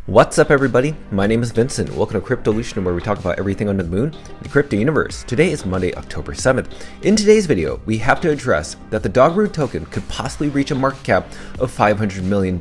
What's up, everybody? My name is Vincent. Welcome to Cryptolution, where we talk about everything under the moon, the crypto universe. Today is Monday, October 7th. In today's video, we have to address that the Dog Rune token could possibly reach a market cap of $500 million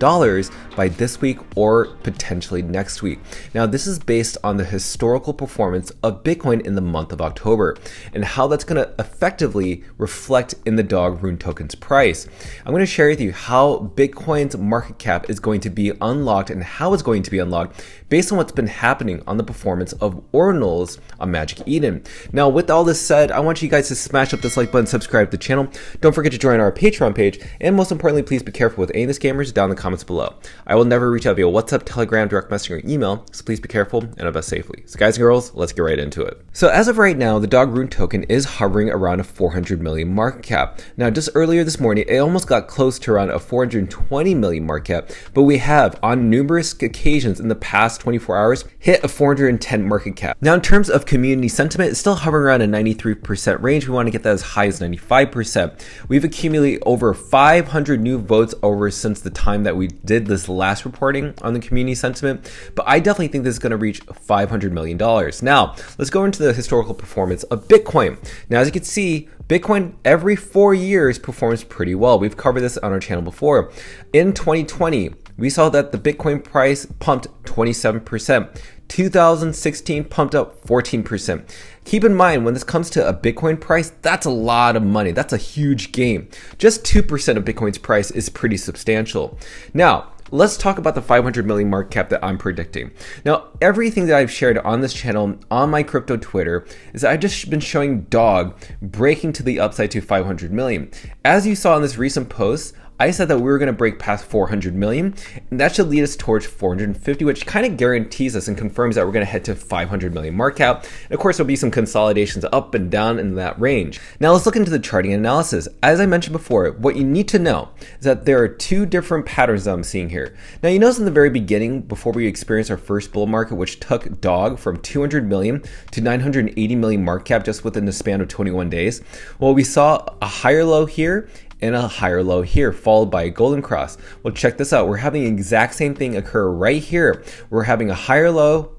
by this week or potentially next week. Now, this is based on the historical performance of Bitcoin in the month of October and how that's going to effectively reflect in the Dog Rune token's price. I'm going to share with you how Bitcoin's market cap is going to be unlocked and how it's going to be unlocked based on what's been happening on the performance of Ordinals on Magic Eden. Now, with all this said, I want you guys to smash up this like button, subscribe to the channel. Don't forget to join our Patreon page, and most importantly, please be careful with any of the scammers down in the comments below. I will never reach out via WhatsApp, Telegram, direct messaging, or email, so please be careful and invest safely. So guys and girls, let's get right into it. So as of right now, the Dog Rune token is hovering around a 400 million market cap. Now, just earlier this morning, it almost got close to around a 420 million market cap, but we have on numerous occasions in the past 24 hours hit a 410 market cap. Now, in terms of community sentiment, it's still hovering around a 93% range. We want to get that as high as 95%. We've accumulated over 500 new votes over since the time that we did this last reporting on the community sentiment, but I definitely think this is going to reach $500 million. Now, let's go into the historical performance of Bitcoin. Now, as you can see, Bitcoin every 4 years performs pretty well. We've covered this on our channel before. In 2020, we saw that the Bitcoin price pumped 27%. 2016 pumped up 14%. Keep in mind, when this comes to a Bitcoin price, that's a lot of money. That's a huge game. Just 2% of Bitcoin's price is pretty substantial. Now, let's talk about the 500 million market cap that I'm predicting. Now, everything that I've shared on this channel, on my crypto Twitter, is that I've just been showing Dog breaking to the upside to 500 million. As you saw in this recent post, I said that we were going to break past 400 million, and that should lead us towards 450, which kind of guarantees us and confirms that we're going to head to 500 million market cap. And of course, there'll be some consolidations up and down in that range. Now, let's look into the charting analysis. As I mentioned before, what you need to know is that there are two different patterns that I'm seeing here. Now, you notice in the very beginning, before we experienced our first bull market, which took Dog from 200 million to 980 million market cap just within the span of 21 days. Well, we saw a higher low here and a higher low here, followed by a golden cross. Well, check this out. We're having the exact same thing occur right here. We're having a higher low,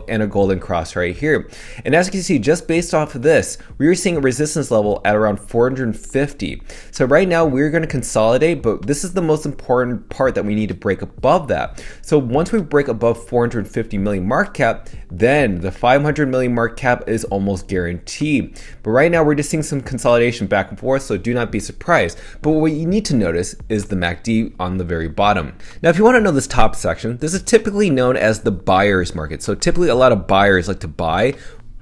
and a golden cross right here. And as you can see, just based off of this, we are seeing a resistance level at around 450. So right now we're going to consolidate, but this is the most important part that we need to break above that. So once we break above 450 million market cap, then the 500 million market cap is almost guaranteed. But right now we're just seeing some consolidation back and forth, so do not be surprised. But what you need to notice is the MACD on the very bottom. Now, if you want to know this top section, this is typically known as the buyer's market. So typically a lot of buyers like to buy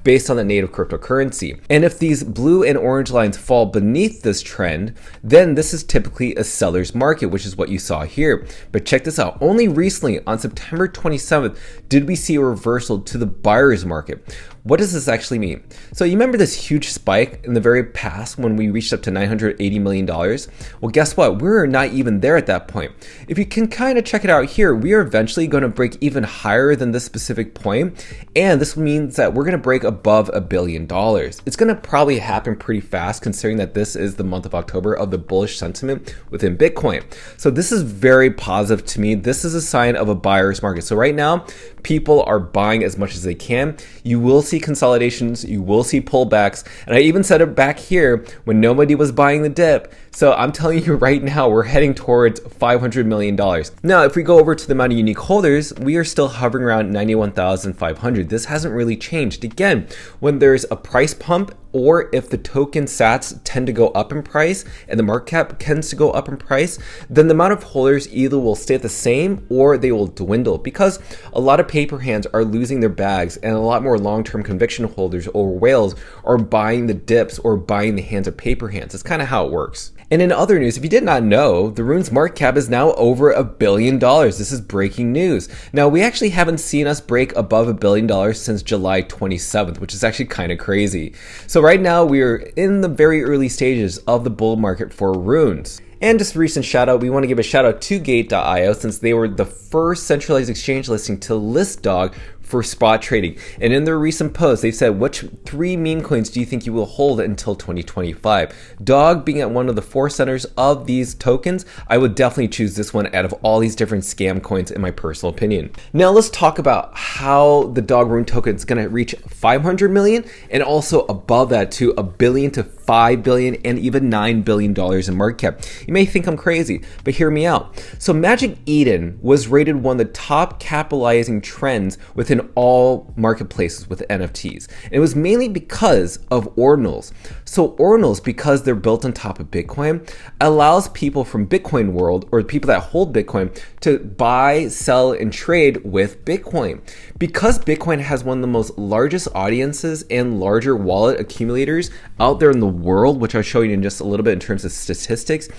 based on the native cryptocurrency. And if these blue and orange lines fall beneath this trend, then this is typically a seller's market, which is what you saw here. But check this out. Only recently, on September 27th, did we see a reversal to the buyer's market. What does this actually mean? So you remember this huge spike in the very past when we reached up to $980 million? Well, guess what? We're not even there at that point. If you can kind of check it out here, we are eventually going to break even higher than this specific point. And this means that we're going to break above $1 billion. It's going to probably happen pretty fast, considering that this is the month of October of the bullish sentiment within Bitcoin. So this is very positive to me. This is a sign of a buyer's market. So right now, people are buying as much as they can. You will see consolidations, you will see pullbacks, and I even said it back here when nobody was buying the dip. So I'm telling you right now, we're heading towards $500 million. Now, if we go over to the amount of unique holders, we are still hovering around 91,500. This hasn't really changed. Again, when there's a price pump, or if the token sats tend to go up in price and the market cap tends to go up in price, then the amount of holders either will stay the same or they will dwindle, because a lot of paper hands are losing their bags and a lot more long-term conviction holders or whales are buying the dips or buying the hands of paper hands. That's kind of how it works. And in other news, if you did not know, the Rune's market cap is now over $1 billion. This is breaking news. Now, we actually haven't seen us break above $1 billion since July 27th, which is actually kind of crazy. So right now, we are in the very early stages of the bull market for Runes. And just a recent shout out, we want to give a shout out to Gate.io, since they were the first centralized exchange listing to list Dog for spot trading. And in their recent post, they've said, which 3 meme coins do you think you will hold until 2025? Dog being at one of the 4 centers of these tokens, I would definitely choose this one out of all these different scam coins in my personal opinion. Now let's talk about how the Dog Rune token is going to reach 500 million and also above that to a billion to 5 billion and even $9 billion in market cap. You may think I'm crazy, but hear me out. So Magic Eden was rated one of the top capitalizing trends within all marketplaces with NFTs. And it was mainly because of Ordinals. So Ordinals, because they're built on top of Bitcoin, allows people from Bitcoin world or people that hold Bitcoin to buy, sell, and trade with Bitcoin. Because Bitcoin has one of the most largest audiences and larger wallet accumulators out there in the world, which I'll show you in just a little bit in terms of statistics,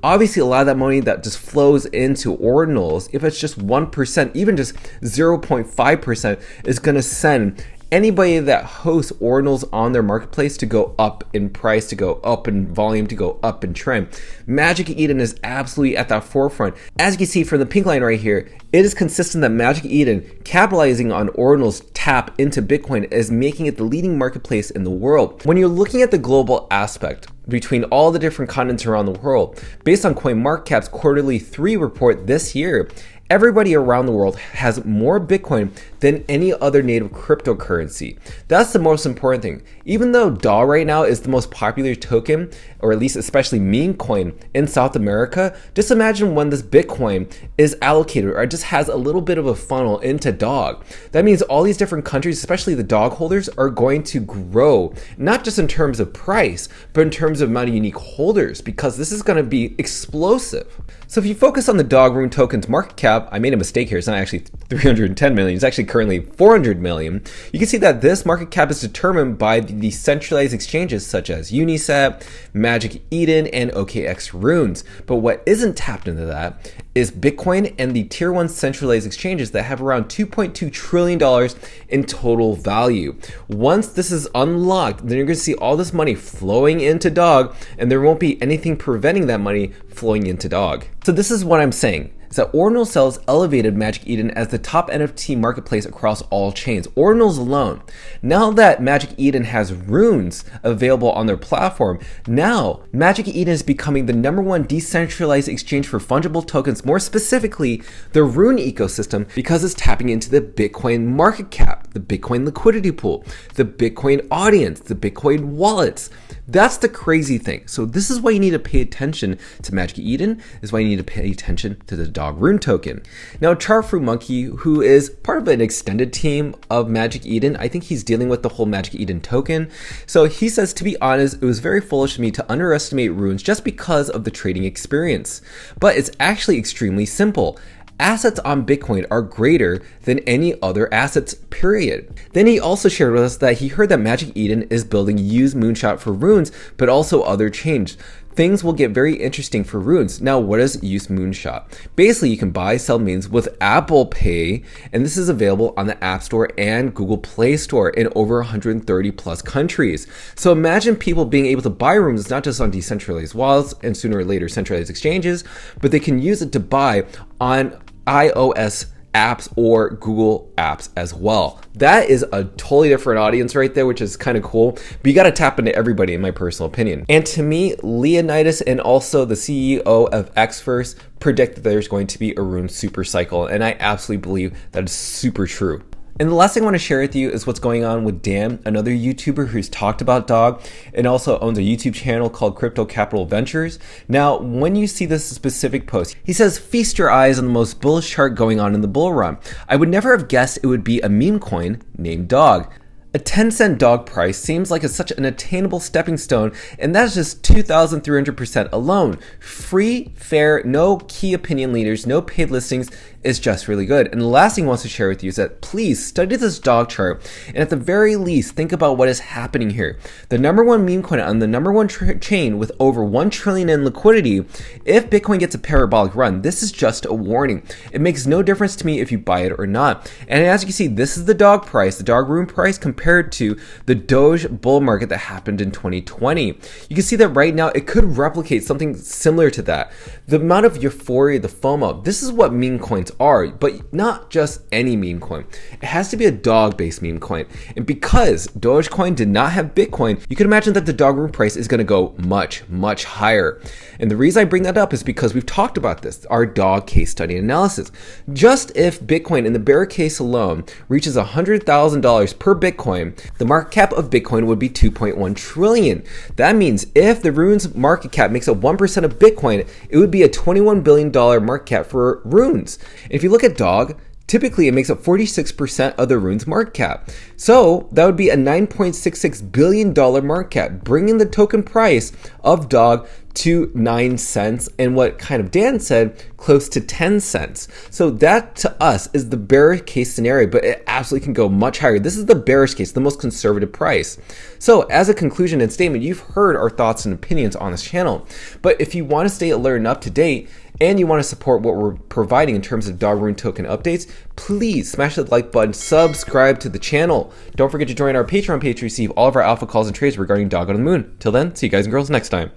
obviously a lot of that money that just flows into Ordinals, if it's just 1%, even just 0.5%, is going to send anybody that hosts Ordinals on their marketplace to go up in price, to go up in volume, to go up in trend. Magic Eden is absolutely at that forefront. As you can see from the pink line right here, it is consistent that Magic Eden, capitalizing on Ordinals tap into Bitcoin, is making it the leading marketplace in the world. When you're looking at the global aspect between all the different continents around the world, based on CoinMarketCap's quarterly 3 report this year, everybody around the world has more Bitcoin than any other native cryptocurrency. That's the most important thing. Even though DAW right now is the most popular token, or at least especially meme coin in South America, just imagine when this Bitcoin is allocated or just has a little bit of a funnel into DOG. That means all these different countries, especially the DOG holders, are going to grow, not just in terms of price, but in terms of amount of unique holders, because this is going to be explosive. So if you focus on the Dog Rune token's market cap, I made a mistake here. It's not actually 310 million. It's actually currently 400 million. You can see that this market cap is determined by the decentralized exchanges such as Unisat, Magic Eden, and OKX Runes. But what isn't tapped into that is Bitcoin and the tier 1 centralized exchanges that have around $2.2 trillion in total value. Once this is unlocked, then you're going to see all this money flowing into DOG, and there won't be anything preventing that money flowing into DOG. So this is what I'm saying, is that Ordinal Cells elevated Magic Eden as the top NFT marketplace across all chains. Ordinals alone. Now that Magic Eden has runes available on their platform, now Magic Eden is becoming the #1 decentralized exchange for fungible tokens, more specifically the Rune ecosystem, because it's tapping into the Bitcoin market cap, the Bitcoin liquidity pool, the Bitcoin audience, the Bitcoin wallets. That's the crazy thing. So this is why you need to pay attention to Magic Eden. This is why you need to pay attention to the Dog Rune token. Now, Charfru Monkey, who is part of an extended team of Magic Eden, I think he's dealing with the whole Magic Eden token. So he says, to be honest, it was very foolish of me to underestimate runes just because of the trading experience. But it's actually extremely simple. Assets on Bitcoin are greater than any other assets, period. Then he also shared with us that he heard that Magic Eden is building Use Moonshot for runes, but also other chains. Things will get very interesting for runes. Now, what is Use Moonshot? Basically, you can buy, sell memes with Apple Pay, and this is available on the App Store and Google Play Store in over 130 plus countries. So imagine people being able to buy runes not just on decentralized wallets and sooner or later centralized exchanges, but they can use it to buy on iOS apps or Google apps as well. That is a totally different audience right there, which is kind of cool, but you got to tap into everybody in my personal opinion. And to me, Leonidas and also the CEO of Xverse predict that there's going to be a rune super cycle, and I absolutely believe that is super true. And the last thing I want to share with you is what's going on with Dan, another YouTuber who's talked about DOG and also owns a YouTube channel called Crypto Capital Ventures. Now, when you see this specific post, he says, feast your eyes on the most bullish chart going on in the bull run. I would never have guessed it would be a meme coin named DOG. A 10-cent DOG price seems like such an attainable stepping stone, and that's just 2,300% alone. Free, fair, no key opinion leaders, no paid listings, is just really good. And the last thing he wants to share with you is that please study this DOG chart, and at the very least, think about what is happening here. The #1 meme coin on the #1 chain with over 1 trillion in liquidity, if Bitcoin gets a parabolic run, this is just a warning. It makes no difference to me if you buy it or not. And as you can see, this is the DOG price, the DOG Rune price compared compared to the Doge bull market that happened in 2020. You can see that right now it could replicate something similar to that. The amount of euphoria, the FOMO, this is what meme coins are, but not just any meme coin. It has to be a dog-based meme coin. And because Dogecoin did not have Bitcoin, you can imagine that the dog room price is going to go much, much higher. And the reason I bring that up is because we've talked about this, our dog case study analysis. Just if Bitcoin in the bear case alone reaches $100,000 per Bitcoin, the market cap of Bitcoin would be 2.1 trillion. That means if the Rune's market cap makes up 1% of Bitcoin, it would be a $21 billion market cap for Runes. And if you look at dog, typically it makes up 46% of the Rune's market cap. So that would be a $9.66 billion market cap, bringing the token price of dog to 9 cents, and what kind of Dan said, close to 10 cents. So that to us is the bearish case scenario, but it absolutely can go much higher. This is the bearish case, the most conservative price. So as a conclusion and statement, you've heard our thoughts and opinions on this channel. But if you want to stay alert and up to date, and you want to support what we're providing in terms of dog rune token updates, please smash that like button, subscribe to the channel. Don't forget to join our Patreon page to receive all of our alpha calls and trades regarding dog on the moon. Till then, see you guys and girls next time.